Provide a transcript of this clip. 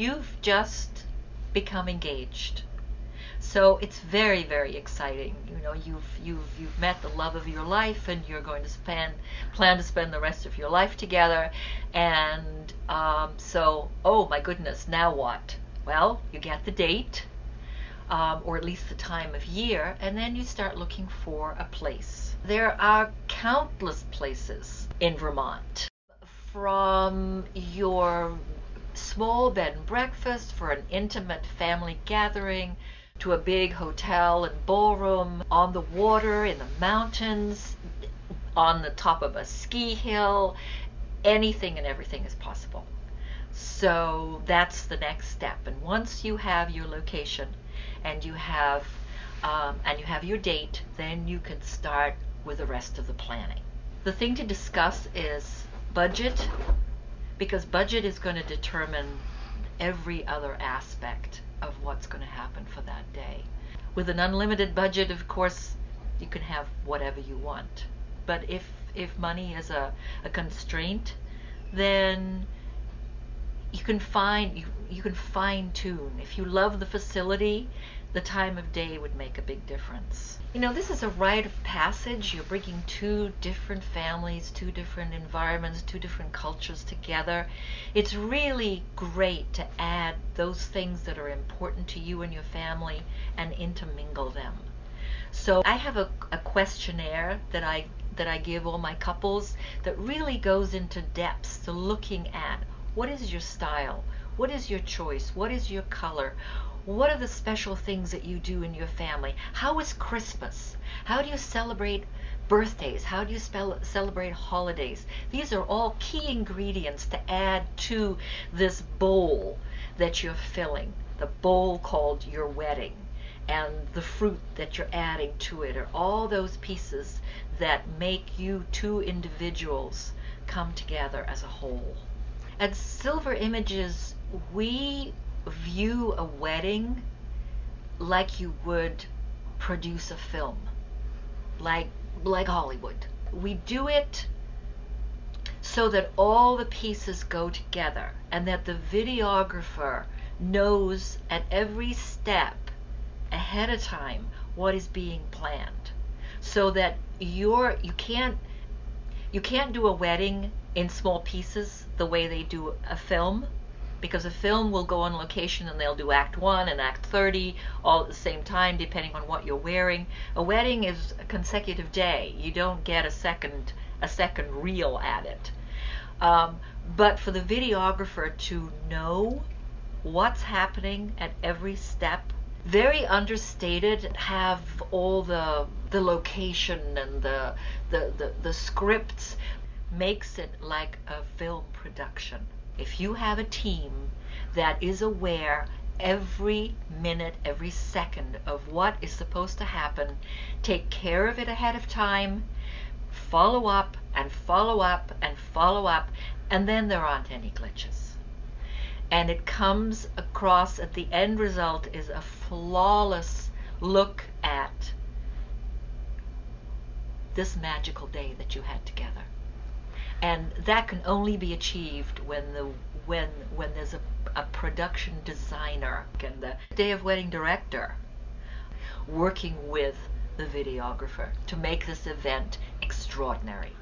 you've just become engaged. So it's very, very exciting. You know, you've met the love of your life, and you're going to plan to spend the rest of your life together. And so, oh my goodness, now what? Well, you get the date, or at least the time of year, and then you start looking for a place. There are countless places in Vermont, from your small bed and breakfast for an intimate family gathering, to a big hotel and ballroom, on the water, in the mountains, on the top of a ski hill. Anything and everything is possible. So that's the next step. And once you have your location and you have your date, then you can start with the rest of the planning. The thing to discuss is budget, because budget is going to determine every other aspect of what's going to happen for that day. With an unlimited budget, of course, you can have whatever you want. But if money is a constraint, then you can fine tune. If you love the facility, the time of day would make a big difference. You know, this is a rite of passage. You're bringing two different families, two different environments, two different cultures together. It's really great to add those things that are important to you and your family and intermingle them. So I have a questionnaire that I give all my couples that really goes into depths to looking at what is your style, what is your choice, what is your color, what are the special things that you do in your family, how is Christmas, how do you celebrate birthdays, how do you celebrate holidays. These are all key ingredients to add to this bowl that you're filling, the bowl called your wedding. And the fruit that you're adding to it are all those pieces that make you two individuals come together as a whole. At Silver Images, we view a wedding like you would produce a film, like Hollywood. We do it so that all the pieces go together and that the videographer knows at every step ahead of time what is being planned, so that you can't do a wedding in small pieces the way they do a film, because a film will go on location and they'll do act 1 and act 30 all at the same time depending on what you're wearing. A wedding is a consecutive day. You don't get a second reel at it. But for the videographer to know what's happening at every step, very understated, have all the location and the scripts, makes it like a film production. If you have a team that is aware every minute, every second of what is supposed to happen, take care of it ahead of time, follow up and follow up and follow up, and then there aren't any glitches. And it comes across at the end result is a flawless look at this magical day that you had together. And that can only be achieved when there's a production designer and the day of wedding director working with the videographer to make this event extraordinary.